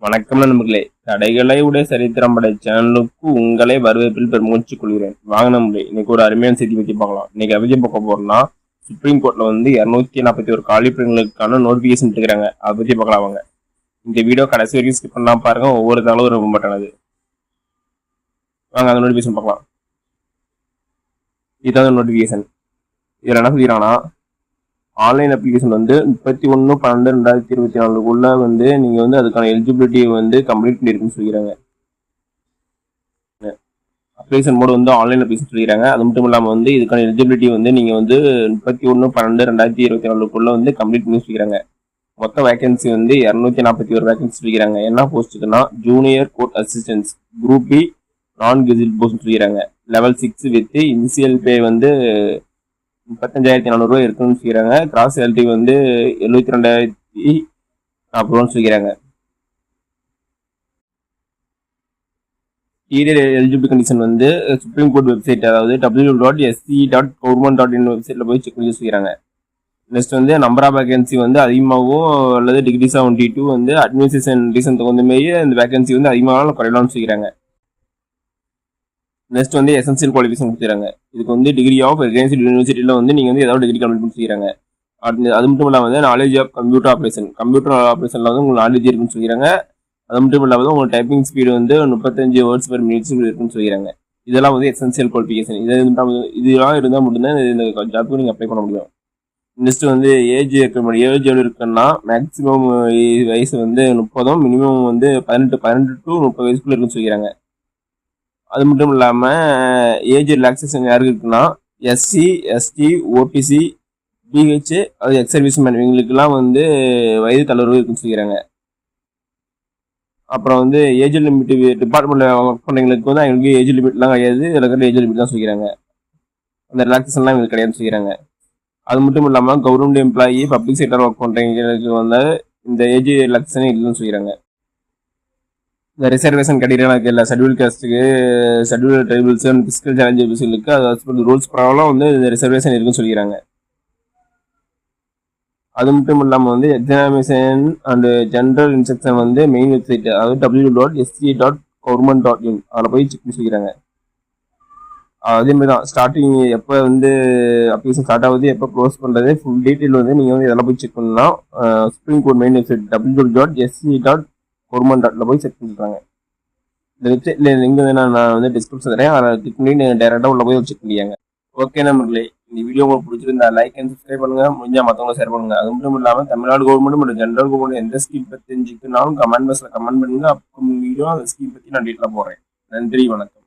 வணக்கம் நண்பர்களே, கடைகளை உடைய சரித்திரம் படை சேனலுக்கு உங்களை வரவேற்பில் பெருமூச்சு கொள்கிறேன். வாங்க நண்பர்களே, இன்னைக்கு ஒரு அருமையான செய்தி பற்றி பார்க்கலாம். இன்னைக்கு எதை பார்க்க போறோம்னா, சுப்ரீம் கோர்ட்ல 241 காலி பணிகளுக்கான நோட்டிபிகேஷன் இருக்கிறாங்க. அதை பத்தி பார்க்கலாம். வாங்க இந்த வீடியோ கடைசி வரைக்கும் ஸ்கிப் பண்ணலாம் பாருங்க. ஒவ்வொரு நாளும் ரொம்ப மாட்டானது. வாங்க அந்த நோட்டிபிகேஷன் பார்க்கலாம். இதான் நோட்டிபிகேஷன். இதுல என்ன சொல்லிடுறாங்கன்னா, ஆன்லைன் அப்ளிகேஷன் 31/12/2024 நீங்க அதுக்கான எலிஜிபிலிட்டி கம்ப்ளீட் பண்ணிருக்குன்னு சொல்லிக்கிறாங்க. அப்ளிகேஷன் மோட் ஆன்லைன் அப்ளிகேஷன் சொல்லிக்கிறாங்க. அது மட்டும் இல்லாம இதுக்கான எலிஜிபிலிட்டி நீங்க 31/12/2024 கம்ப்ளீட் பண்ணி சொல்லிக்கிறாங்க. மொத்த வேகன்சி 241 வேகன்சி சொல்லிக்கிறாங்க. என்ன போஸ்ட்டுக்குன்னா, junior court assistants group B non gazetted post சொல்லிக்கிறாங்க. லெவல் 6 வித் இனிஷியல் பே 35,400 இருக்குன்னு சொல்லிக்கிறாங்க. கிராஸ் சேலரி 72,040 சொல்லிக்கிறாங்க. Eligibility condition supreme court website, அதாவது www.sc.government.in வெப்சைட்ல போய் செக் பண்ணி சொல்லிக்கிறாங்க. நெக்ஸ்ட் நம்பர் ஆஃப் வேகன்சி அதிகமாகவும் அல்லது டிகிரி 72 அட்மினிஸ்ட்ரேஷன் ரீசன் தகுந்த மாதிரி அந்த வேகன்சி அதிகமாக குறையலாம்னு சொல்லிக்கிறாங்க. நெக்ஸ்ட் எசென்சியல் குவாலிஃபிகேஷன் கொடுத்துறாங்க. இதுக்கு டிகிரி ஆஃப் ரெசிடென்சியல் யூனிவர்சிட்டியில் நீங்க ஏதாவது டிகிரி கம்ப்ளீட் பண்ணிக்கிறாங்க. அது மட்டும் இல்லாமல் நாலேஜ் ஆஃப் கம்ப்யூட்டர் ஆப்ரேஷன்ல உங்களுக்கு நாலேஜ் இருக்குன்னு சொல்லிக்கிறாங்க. அது மட்டும் இல்லாமல் உங்களுக்கு typing speed 35 words per minutes இருக்குன்னு சொல்லிக்கிறாங்க. இதெல்லாம் எசென்சியல் குவாலிஃபிகேஷன். இதெல்லாம் இருந்தால் மட்டும்தான் இந்த ஜாப்புக்கு நீங்கள் அப்ளை பண்ண முடியும். நெக்ஸ்ட் ஏஜ் ஏஜ் எவ்வளோ இருக்குன்னா, மேக்ஸிமம் வயசு 30, மினிமம் 18 to 30 வயசுக்குள்ள இருக்குன்னு சொல்லிக்கிறாங்க. அது மட்டும் இல்லாமல் ஏஜ் ரிலாக்ஸேஷன் யாருக்கு இருக்குன்னா, எஸ்சி, எஸ்டி, ஓபிசி, பிஹெச், அது எக்ஸ் சர்வீஸ் மேன் இவங்களுக்குலாம் வயது தளர்வு இருக்குன்னு சொல்லிக்கிறாங்க. அப்புறம் ஏஜ் லிமிட் டிபார்ட்மெண்ட்ல ஒர்க் பண்ணுறவங்களுக்கு அவங்களுக்கு ஏஜ் லிமிட்லாம் கிடையாது. இதில் ஏஜ் லிமிட் தான் சொல்லிக்கிறாங்க. அந்த ரிலாக்ஸேஷன்லாம் இவங்களுக்கு கிடையாதுன்னு சொல்லிக்கிறாங்க. அது மட்டும் இல்லாமல் government employee, public sector work பண்ணுறவங்களுக்கு இந்த ஏஜ் ரிலாக்ஸேஷன் இல்லைன்னு சொல்லிக்கிறாங்க. இந்த ரிசர்வேஷன் கேட்டகரி இல்லை, ஷெட்யூல் காஸ்ட்டுக்கு, ஷெட்யூல் ட்ரைபிள்ஸ் அண்ட் பிசிக்கல் சேலஞ்சபிள்ஸுக்கு அது ரூல்ஸ் ப்ராப்ளம் இந்த ரிசர்வேஷன் இருக்குன்னு சொல்லிக்கிறாங்க. அது மட்டும் இல்லாமல் examination and general instruction main website, அதாவது www.sc.government.in அதில் போய் செக் பண்ணி சொல்லிக்கிறாங்க. அதேமாதிரி தான் ஸ்டார்டிங் எப்போ அப்ளிகேஷன் ஸ்டார்ட் ஆகுது, எப்போ க்ளோஸ் பண்ணுறது, ஃபுல் டீட்டெயில் நீங்கள் இதெல்லாம் போய் செக் பண்ணலாம். Supreme court main website www.sc.government.in போய் செக் பண்ணிருக்காங்க. இந்த வெப்சைட்ல லிங்க் நான் டிஸ்கிரிப்ஷன் தரேன். அதை கிளிக் பண்ணி நீங்கள் டேரெக்டாக உள்ள போய் செக் பண்ணியாங்க. ஓகே நண்பர்களே, இந்த வீடியோ உங்களுக்கு பிடிச்சிருந்தா லைக் அண்ட் சப்ஸ்கிரைப் பண்ணுங்க. முடிஞ்சா மற்றவங்க ஷேர் பண்ணுங்க. அது மட்டும் இல்லாமல் தமிழ்நாடு கவர்மெண்ட் மற்றும் ஜென்ரல் கவர்மெண்ட் எந்த ஸ்கீம் பற்றி தெரிஞ்சுக்கினாலும் கமெண்ட் பாக்ஸில் கமெண்ட் பண்ணுங்க. அப்போ வீடியோ அந்த ஸ்கீம் பற்றி நான் டீட்டெயிலாக போடுறேன். நன்றி, வணக்கம்.